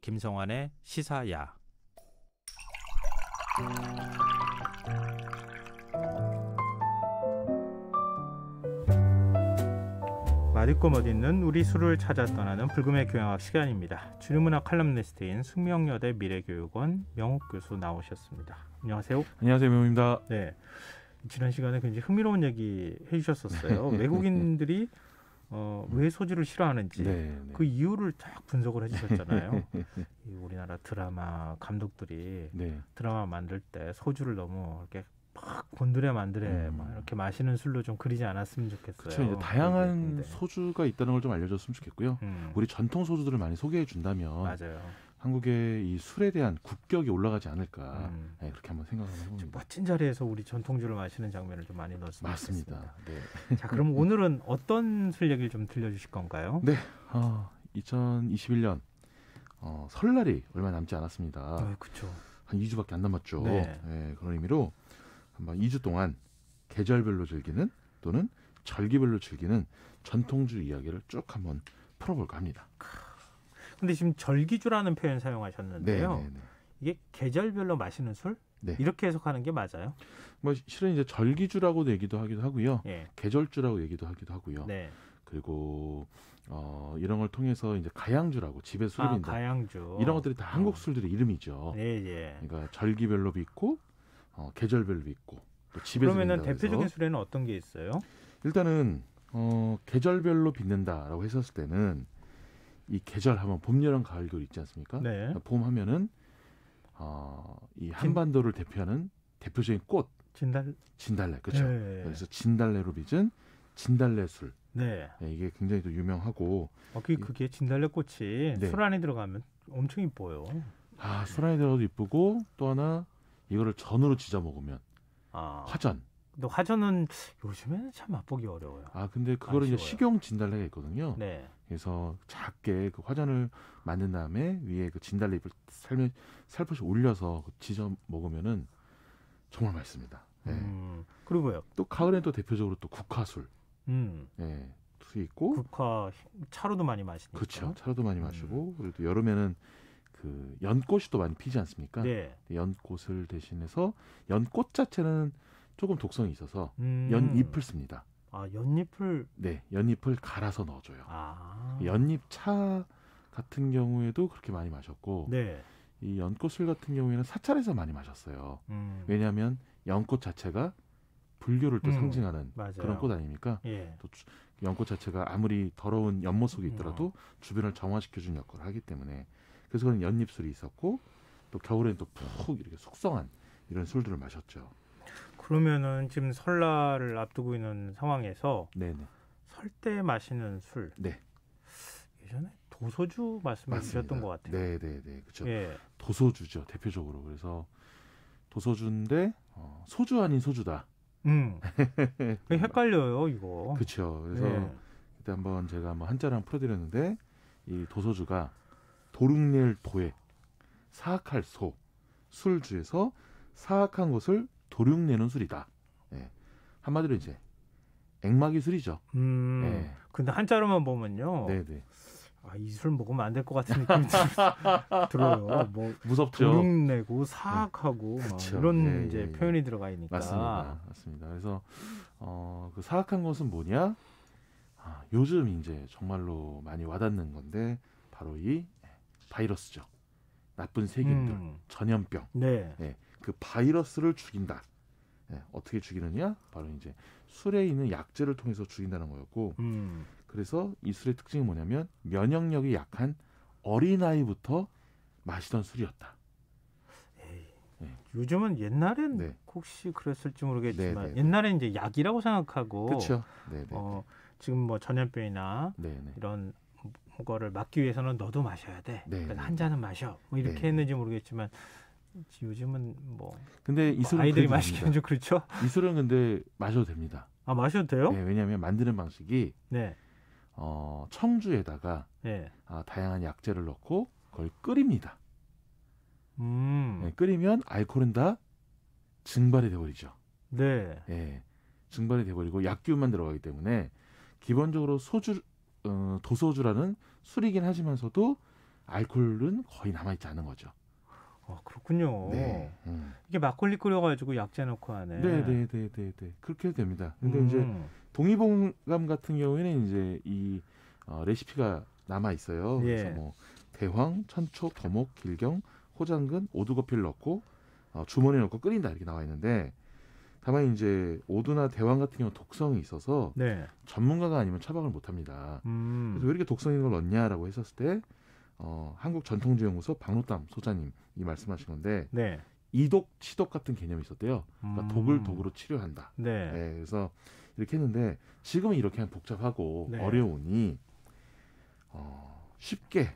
김성환의 시사야. 맛있고 멋있는 우리 술을 찾아 떠나는 불금의 교양학 시간입니다. 주류문학 칼럼니스트인 숙명여대 미래교육원 명욱 교수 나오셨습니다. 안녕하세요. 안녕하세요, 명욱입니다. 네, 지난 시간에 굉장히 흥미로운 얘기 해주셨었어요. 외국인들이 왜 소주를 싫어하는지 그 이유를 딱 분석을 해주셨잖아요. 우리나라 드라마 감독들이 드라마 만들 때 소주를 너무 이렇게 막 곤드레 만드레 막 이렇게 마시는 술로 좀 그리지 않았으면 좋겠어요. 그렇죠. 이제 다양한 소주가 있다는 걸 좀 알려줬으면 좋겠고요. 우리 전통 소주들을 많이 소개해 준다면 맞아요. 한국의 이 술에 대한 국격이 올라가지 않을까 그렇게 한번 생각을 해봅니다. 멋진 자리에서 우리 전통주를 마시는 장면을 좀 많이 넣었으면 맞습니다. 좋겠습니다. 자, 그럼 오늘은 어떤 술 얘기를 좀 들려주실 건가요? 네, 2021년 설날이 얼마 남지 않았습니다. 그렇죠. 한 2주밖에 안 남았죠. 네, 그런 의미로 한번 2주 동안 계절별로 즐기는 또는 절기별로 즐기는 전통주 이야기를 쭉 한번 풀어볼까 합니다. 근데 지금 절기주라는 표현 사용하셨는데요. 이게 계절별로 마시는 술? 이렇게 해석하는 게 맞아요? 뭐 실은 이제 절기주라고도 얘기도 하기도 하고요. 계절주라고 얘기도 하기도 하고요. 그리고 이런 걸 통해서 이제 가양주라고 집에 술을 빈다. 가양주. 이런 것들이 다 한국 술들의 이름이죠. 그러니까 절기별로도 있고 계절별로 있고 또 집에서 그러면은 대표적인 술에는 어떤 게 있어요? 일단은 계절별로 빚는다라고 했었을 때는 이 계절 하면 봄, 여름, 가을, 겨울 있지 않습니까? 봄 하면은 이 한반도를 대표하는 대표적인 꽃 진달래 그렇죠. 그래서 진달래로 빚은 진달래술. 이게 굉장히 또 유명하고 그게 진달래꽃이 술 안에 들어가면 엄청 이뻐요. 술 안에 들어가도 이쁘고 또 하나 이거를 전으로 지져 먹으면 화전. 근데 화전은 요즘에는 참 맛보기 어려워요. 근데 그거를 이제 식용 진달래가 있거든요. 그래서 작게 그 화전을 만든 다음에 위에 그 진달래 잎을 살포시 올려서 지져 먹으면은 정말 맛있습니다. 그리고요. 또 가을엔 또 대표적으로 또 국화술. 수 있고. 국화 차로도 많이 마시니까. 그렇죠. 차로도 많이 마시고 그리고 또 여름에는 그 연꽃이 또 많이 피지 않습니까? 연꽃을 대신해서 연꽃 자체는 조금 독성이 있어서 연잎을 씁니다. 연잎을? 연잎을 갈아서 넣어줘요. 연잎차 같은 경우에도 그렇게 많이 마셨고 이 연꽃술 같은 경우에는 사찰에서 많이 마셨어요. 왜냐하면 연꽃 자체가 불교를 또 상징하는 그런 꽃 아닙니까? 또 연꽃 자체가 아무리 더러운 연못 속에 있더라도 주변을 정화시켜주는 역할을 하기 때문에 그래서 그런 연잎술이 있었고 또 겨울엔 또 푹 이렇게 숙성한 이런 술들을 마셨죠. 그러면은 지금 설날을 앞두고 있는 상황에서 설 때 마시는 술. 예전에 도소주 말씀해 주셨던 것 같아요. 그렇죠. 도소주죠 대표적으로. 그래서 도소주인데 소주 아닌 소주다. 헷갈려요 이거. 그렇죠. 그래서 그때 제가 한자를 한번 풀어드렸는데 이 도소주가 도륙낼 도에 사악할 소 술주에서 사악한 것을 도륙내는 술이다. 한마디로 이제 액마기 술이죠. 근데 한자로만 보면요. 이 술 먹으면 안 될 것 같은 느낌이 들어요. 무섭죠. 도륙내고 사악하고 이런 이제 표현이 들어가 있으니까. 맞습니다. 그래서 그 사악한 것은 뭐냐? 요즘 이제 정말로 많이 와닿는 건데 바로 이 바이러스죠. 나쁜 세균들, 전염병. 그 바이러스를 죽인다. 어떻게 죽이느냐? 바로 이제 술에 있는 약재를 통해서 죽인다는 거였고, 그래서 이 술의 특징이 뭐냐면 면역력이 약한 어린아이부터 마시던 술이었다. 요즘은 옛날엔 혹시 그랬을지 모르겠지만 옛날엔 이제 약이라고 생각하고, 그렇죠. 지금 전염병이나 이런 거를 막기 위해서는 너도 마셔야 돼. 그래서 한 잔은 마셔. 이렇게 했는지 모르겠지만. 요즘은 근데 이 술은 아이들이 마시기는 좀 그렇죠. 이 술은 근데 마셔도 됩니다. 마셔도 돼요? 왜냐하면 만드는 방식이 청주에다가 다양한 약재를 넣고 그걸 끓입니다. 끓이면 알코올은 다 증발이 돼버리죠. 증발이 돼버리고 약기운만 들어가기 때문에 기본적으로 도소주라는 술이긴 하지만서도 알코올은 거의 남아있지 않은 거죠. 그렇군요. 네. 이게 막걸리 끓여가지고 약재 넣고 하네. 네. 그렇게 됩니다. 근데 이제 동의보감 같은 경우에는 이제 이 레시피가 남아 있어요. 예. 그래서 뭐 대황, 천초, 거목, 길경, 호장근, 오두커피를 넣고 주머니에 넣고 끓인다 이렇게 나와 있는데 다만 이제 오두나 대황 같은 경우 독성이 있어서 네. 전문가가 아니면 처방을 못합니다. 그래서 왜 이렇게 독성 있는 걸 넣냐라고 했었을 때 한국전통주연구소 박노담 소장님이 말씀하신 건데 네. 이독, 치독 같은 개념이 있었대요. 그러니까 독을 독으로 치료한다. 네. 네, 그래서 이렇게 했는데 지금은 이렇게 복잡하고 네. 어려우니 쉽게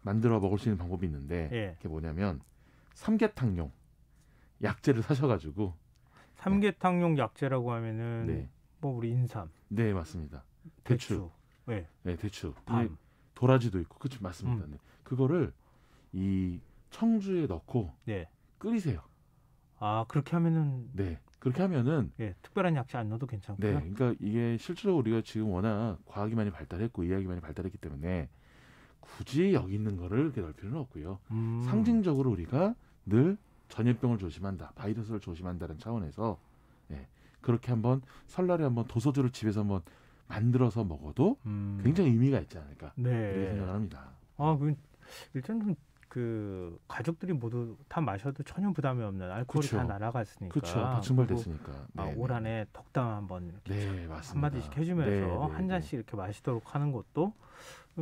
만들어 먹을 수 있는 방법이 있는데 예. 그게 뭐냐면 삼계탕용 약재를 사셔가지고 삼계탕용 약재라고 하면은 네. 뭐 우리 인삼, 네 맞습니다. 대추, 네, 대추, 밤, 도라지도 있고 그치 맞습니다. 네. 그거를 이 청주에 넣고 네. 끓이세요. 그렇게 하면은 네 그렇게 하면은 특별한 약재 안 넣어도 괜찮고요. 네, 그러니까 이게 실제로 우리가 지금 워낙 과학이 많이 발달했고 의학이 많이 발달했기 때문에 굳이 여기 있는 거를 이렇게 넣을 필요는 없고요. 상징적으로 우리가 늘 전염병을 조심한다, 바이러스를 조심한다는 차원에서 그렇게 한번 설날에 한번 도소주를 집에서 한번 만들어서 먹어도 굉장히 의미가 있지 않을까 이렇게 생각을 합니다. 일단 좀 그 가족들이 모두 다 마셔도 전혀 부담이 없는 알코올이 다 날아갔으니까. 그렇죠. 다 증발됐으니까. 올 한해 덕담 한번 이렇게 맞습니다. 한마디씩 해주면서 한 잔씩 이렇게 마시도록 하는 것도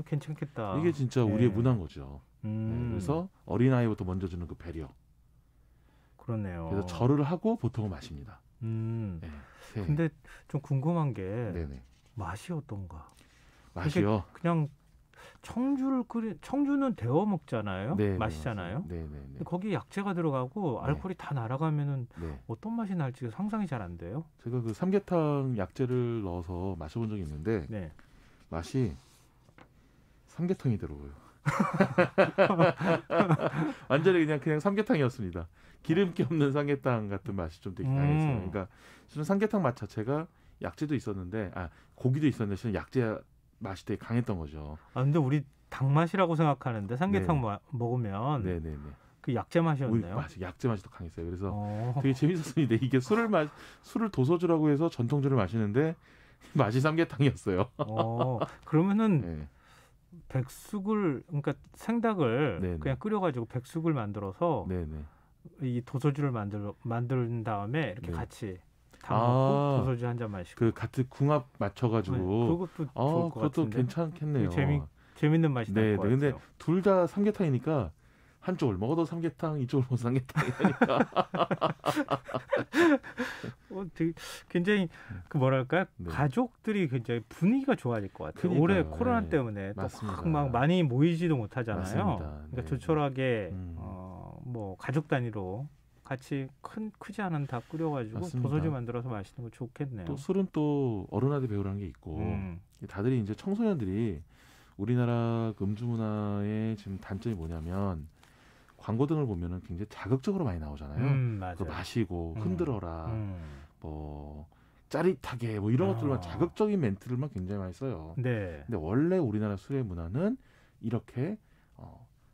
괜찮겠다. 이게 진짜 우리의 문화인 거죠. 그래서 어린아이부터 먼저 주는 그 배려. 그렇네요. 그래서 절을 하고 보통은 마십니다. 근데 좀 궁금한 게 맛이 어떤가? 맛이요? 그냥 청주는 데워 먹잖아요. 마시잖아요. 네. 거기에 약재가 들어가고 알코올이 다 날아가면은 어떤 맛이 날지 상상이 잘 안 돼요. 제가 그 삼계탕 약재를 넣어서 마셔본 적이 있는데 맛이 삼계탕이 들어가요. 완전히 그냥 삼계탕이었습니다. 기름기 없는 삼계탕 같은 맛이 좀 되게 강했어요. 그러니까 실은 삼계탕 맛 자체가 약재도 있었는데 고기도 있었는데 실은 약재 맛이 되게 강했던 거죠. 근데 우리 닭 맛이라고 생각하는데 삼계탕 먹으면 그 약재 맛이었네요. 약재 맛이 더 강했어요. 그래서 되게 재밌었습니다. 이게 술을 도소주라고 해서 전통주를 마시는데 맛이 삼계탕이었어요. 그러면은 백숙을 그러니까 생닭을 그냥 끓여가지고 백숙을 만들어서 이 도소주를 만든 다음에 이렇게 같이 다 먹고 도소주 한 잔 마시고 그 같은 궁합 맞춰가지고 그것도 좋을 것 그것도 같은데. 괜찮겠네요. 재밌는 맛이 날 것 같아요. 근데 둘 다 삼계탕이니까 한쪽을 먹어도 삼계탕, 이쪽을 먹어도 삼계탕이니까 되게 굉장히 그 뭐랄까요? 가족들이 굉장히 분위기가 좋아질 것 같아요. 그러니까요. 올해 코로나 때문에 또 막 많이 모이지도 못하잖아요. 맞습니다. 그러니까 조촐하게 뭐 가족 단위로 같이 크지 않은 닭 끓여가지고 도소주 만들어서 마시는 거 좋겠네요. 또 술은 또 어른한테 배우라는 게 있고 다들이 이제 청소년들이 우리나라 음주 문화의 지금 단점이 뭐냐면 광고 등을 보면은 굉장히 자극적으로 많이 나오잖아요. 그거 마시고 흔들어라, 뭐 짜릿하게 뭐 이런 것들만 자극적인 멘트들만 굉장히 많이 써요. 근데 원래 우리나라 술의 문화는 이렇게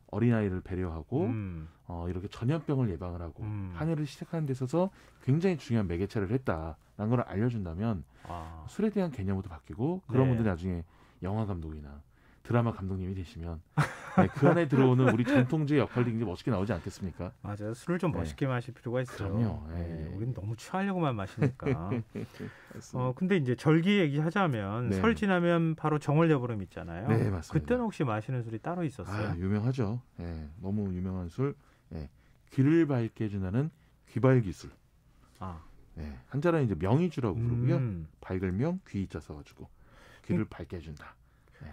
어린아이를 배려하고 이렇게 전염병을 예방을 하고 한 해를 시작하는 데 있어서 굉장히 중요한 매개체를 했다라는 걸 알려준다면 술에 대한 개념부터 바뀌고 그런 분들이 나중에 영화 감독이나 드라마 감독님이 되시면 그 안에 들어오는 우리 전통주의 역할이 굉장히 멋있게 나오지 않겠습니까? 맞아요. 술을 좀 멋있게 마실 필요가 있어요. 그럼요. 우리는 너무 취하려고만 마시니까. 근데 이제 절기 얘기하자면 설 지나면 바로 정월여보름 있잖아요. 네, 맞습니다. 그때는 혹시 마시는 술이 따로 있었어요? 유명하죠. 너무 유명한 술. 귀를 밝게 해준다는 귀발기술. 한자는 이제 명이주라고 부르고요. 밝을 명, 귀자 써가지고 귀를 밝게 해준다.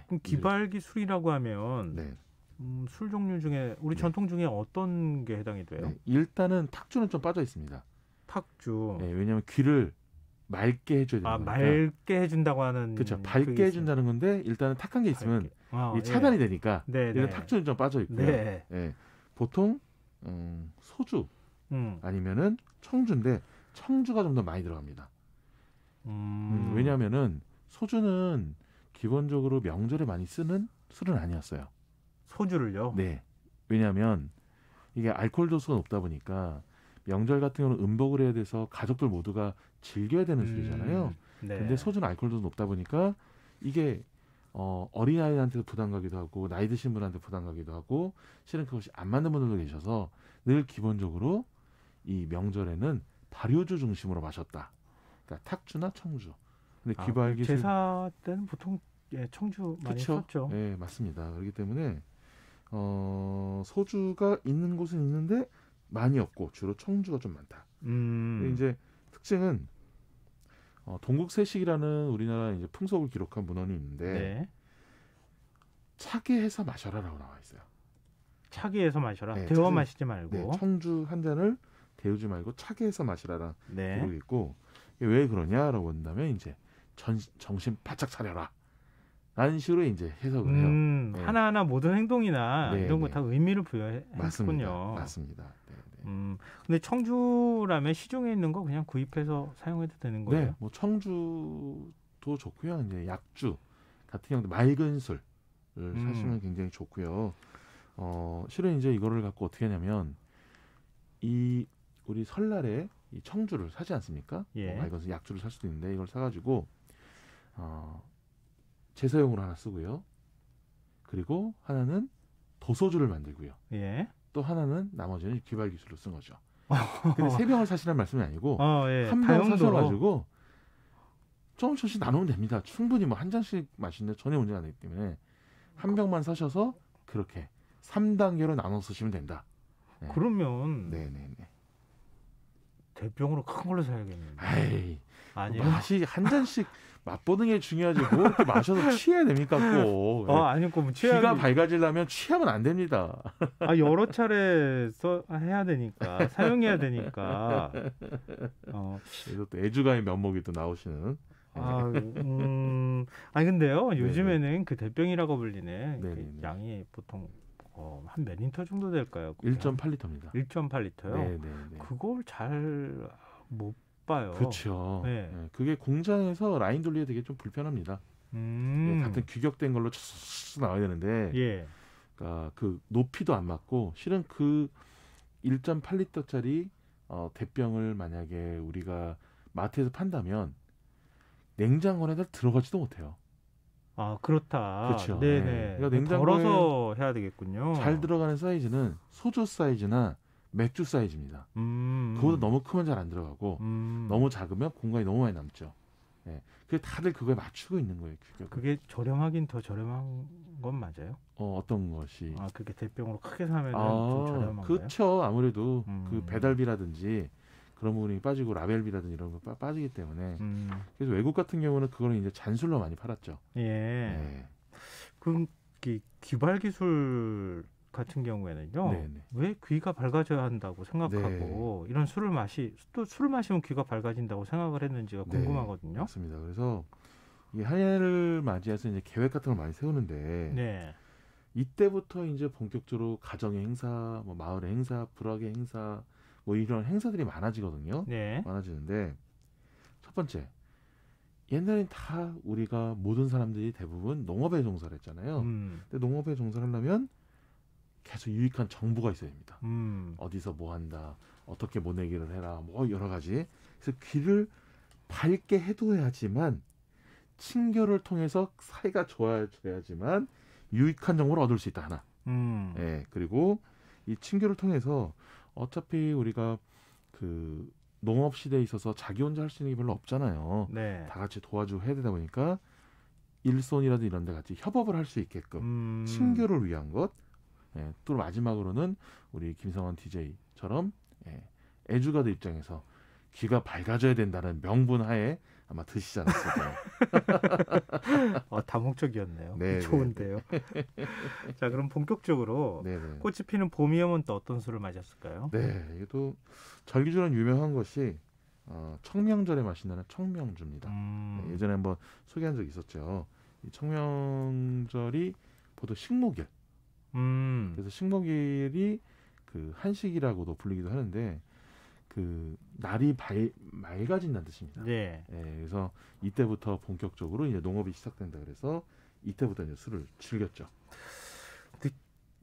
그럼 귀발기술이라고 하면 술 종류 중에 우리 전통 중에 어떤 게 해당이 돼요? 일단은 탁주는 좀 빠져 있습니다. 탁주. 왜냐하면 귀를 맑게 해줘야 되는 거니까. 맑게 해준다고 하는. 그렇죠. 밝게 해준다는 건데 일단은 탁한 게 있으면 차단이 되니까 일단 탁주는 좀 빠져 있고요. 보통 소주 아니면은 청주인데 청주가 좀 더 많이 들어갑니다. 왜냐하면은 소주는 기본적으로 명절에 많이 쓰는 술은 아니었어요. 소주를요? 네. 왜냐하면 이게 알코올 도수가 높다 보니까 명절 같은 경우는 음복을 해야 돼서 가족들 모두가 즐겨야 되는 술이잖아요. 네. 근데 소주는 알코올 도수 높다 보니까 이게 어린아이한테도 부담 가기도 하고 나이 드신 분한테 부담 가기도 하고 실은 그것이 안 맞는 분들도 계셔서 늘 기본적으로 이 명절에는 발효주 중심으로 마셨다. 그러니까 탁주나 청주. 근데 귀발기술 제사 때는 보통 청주 많이 그쵸? 썼죠. 네, 맞습니다. 그렇기 때문에 소주가 있는 곳은 있는데 많이 없고 주로 청주가 좀 많다. 근데 이제 특징은 동국세식이라는 우리나라 이제 풍속을 기록한 문헌이 있는데 네. 차게 해서 마셔라라고 나와 있어요. 차게 해서 마셔라. 네, 데워 마시지 말고. 네, 청주 한 잔을 데우지 말고 차게 해서 마시라라 네. 기록이 있고 이게 왜 그러냐라고 본다면 이제 정신 바짝 차려라. 라는 식으로 이제 해석을 해요. 네. 하나하나 모든 행동이나 네, 이런 거 네. 다 의미를 부여했군요. 맞습니다. 네, 네. 근데 청주라면 시중에 있는 거 그냥 구입해서 사용해도 되는 거예요? 네, 뭐 청주도 좋고요. 이제 약주 같은 경우도 맑은 술을 사시면 굉장히 좋고요. 실은 이제 이거를 갖고 어떻게 하냐면 우리 설날에 이 청주를 사지 않습니까? 예. 맑은 술 약주를 살 수도 있는데 이걸 사가지고 제사용으로 하나 쓰고요. 그리고 하나는 도소주를 만들고요. 예. 또 하나는 나머지는 귀발기술로 쓴 거죠. 근데 세 병을 사시라는 말씀이 아니고 예. 한 병 사셔가지고 조금씩 나누면 됩니다. 충분히 뭐 한 잔씩 마시는데 전혀 문제가 안 되기 때문에 한 병만 사셔서 그렇게 3단계로 나눠 쓰시면 된다. 네. 그러면 네네네. 대병으로 큰 걸로 사야겠는데. 에이, 아니요. 맛이 한 잔씩 맛보는 게 중요하지 뭐 이렇게 마셔서 취해야 됩니까 꼭. 아니 그럼 귀가 밝아지려면 취하면 안 됩니다. 여러 차례 해야 되니까 사용해야 되니까. 그래서 또 애주가의 면목이 또 나오시는. 근데요 요즘에는 그 대병이라고 불리는 그 네. 양이 보통 한 몇 리터 정도 될까요? 1.8리터입니다. 1.8리터요? 네네네. 그걸 잘 못 봐요. 그렇죠. 네. 네. 그게 공장에서 라인 돌리기 되게 좀 불편합니다. 같은 규격된 걸로 나와야 되는데, 예. 그러니까 그 높이도 안 맞고 실은 그 1.8리터짜리 대병을 만약에 우리가 마트에서 판다면 냉장고에다 들어가지도 못해요. 그렇다. 그렇죠. 네네. 네. 그러니까 냉장고에 덜어서 해야 되겠군요. 잘 들어가는 사이즈는 소주 사이즈나 맥주 사이즈입니다. 그거보다 너무 크면 잘 안 들어가고 너무 작으면 공간이 너무 많이 남죠. 네. 그래서 다들 그거에 맞추고 있는 거예요. 그게 저렴하긴 더 저렴한 건 맞아요? 어떤 것이? 그렇게 대병으로 크게 사면 좀 저렴한가요? 그렇죠. 아무래도 그 배달비라든지 그런 부분이 빠지고 라벨비라든지 이런 거 빠지기 때문에 그래서 외국 같은 경우는 그거는 이제 잔술로 많이 팔았죠. 예. 네. 그럼 귀발 기술 같은 경우에는요. 네네. 왜 귀가 밝아져야 한다고 생각하고 이런 술을 마시면 귀가 밝아진다고 생각을 했는지가 궁금하거든요. 맞습니다. 그래서 이 한해를 맞이해서 이제 계획 같은 걸 많이 세우는데 이때부터 이제 본격적으로 가정의 행사, 뭐 마을의 행사, 불화의 행사, 뭐 이런 행사들이 많아지거든요. 많아지는데 첫 번째 옛날엔 다 우리가 모든 사람들이 대부분 농업에 종사를 했잖아요. 근데 농업에 종사를 하려면 계속 유익한 정보가 있어야 됩니다. 어디서 뭐 한다, 어떻게 모내기를 해라, 뭐 여러 가지. 그래서 귀를 밝게 해둬야지만 친교를 통해서 사이가 좋아져야지만 유익한 정보를 얻을 수 있다 하나. 그리고 이 친교를 통해서 어차피 우리가 그 농업 시대에 있어서 자기 혼자 할 수 있는 게 별로 없잖아요. 다 같이 도와주고 해야 되다 보니까 일손이라도 이런 데 같이 협업을 할 수 있게끔 친교를 위한 것. 또 마지막으로는 우리 김성원 DJ처럼 애주가들 입장에서 귀가 밝아져야 된다는 명분 하에 아마 드시지 않았을까요? 다목적이었네요. 좋은데요. 자, 그럼 본격적으로 꽃이 피는 봄이 오면 또 어떤 술을 마셨을까요? 이게 또 절기주는 유명한 것이 청명절에 마신다는 청명주입니다. 예전에 한번 소개한 적이 있었죠. 이 청명절이 보통 식목일. 그래서 식목일이 그 한식이라고도 불리기도 하는데 그 날이 맑아진다는 뜻입니다. 그래서 이때부터 본격적으로 이제 농업이 시작된다 그래서 이때부터 이제 술을 즐겼죠. 근데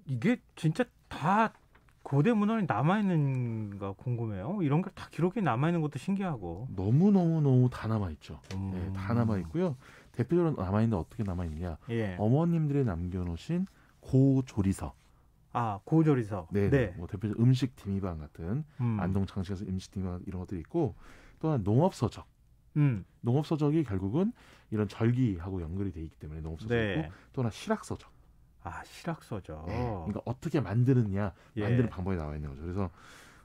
이게 진짜 다 고대 문헌이 남아있는가 궁금해요. 이런 게 다 기록이 남아있는 것도 신기하고. 너무 다 남아있죠. 예, 다 남아있고요. 대표적으로 남아있는데 어떻게 남아있느냐. 예. 어머님들이 남겨놓으신 고조리서. 아, 고조리서. 네. 네. 뭐 대표적 음식 디미방 같은 안동 장식에서 음식 디미방 이런 것들이 있고 또 하나 농업서적. 농업서적이 결국은 이런 절기하고 연결이 돼 있기 때문에 농업서적이고 네. 또 하나 실학서적. 아, 실학서적. 네. 그러니까 어떻게 만드느냐 만드는 예. 방법이 나와 있는 거죠. 그래서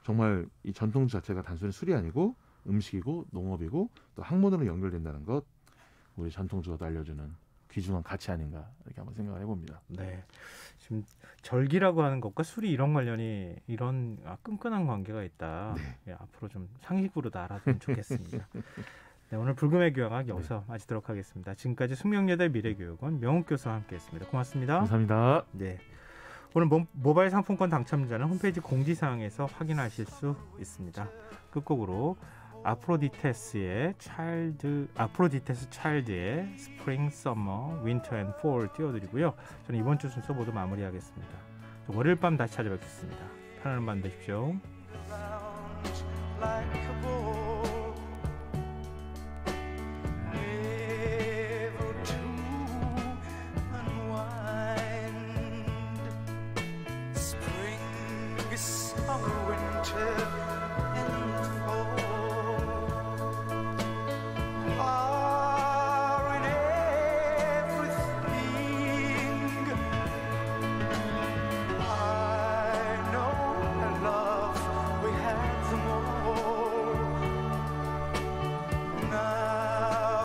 정말 이 전통주 자체가 단순히 술이 아니고 음식이고 농업이고 또 학문으로 연결된다는 것 우리 전통주가 알려주는 귀중한 가치 아닌가 이렇게 한번 생각을 해봅니다. 네. 지금 절기라고 하는 것과 술이 이런 관련이 이런 끈끈한 관계가 있다. 네. 예, 앞으로 좀 상식으로도 알아두면 좋겠습니다. 네, 오늘 불금의 교양학 여기서 마치도록 하겠습니다. 지금까지 숙명여대 미래교육원 명욱 교수와 함께했습니다. 고맙습니다. 감사합니다. 네. 오늘 모바일 상품권 당첨자는 홈페이지 공지사항에서 확인하실 수 있습니다. 끝곡으로 아프로디테스 차일드의 스프링, 서머, 윈터 앤 폴 띄워드리고요. 저는 이번 주 순서 모두 마무리하겠습니다. 월요일 밤 다시 찾아뵙겠습니다. 편안한 밤 되십시오.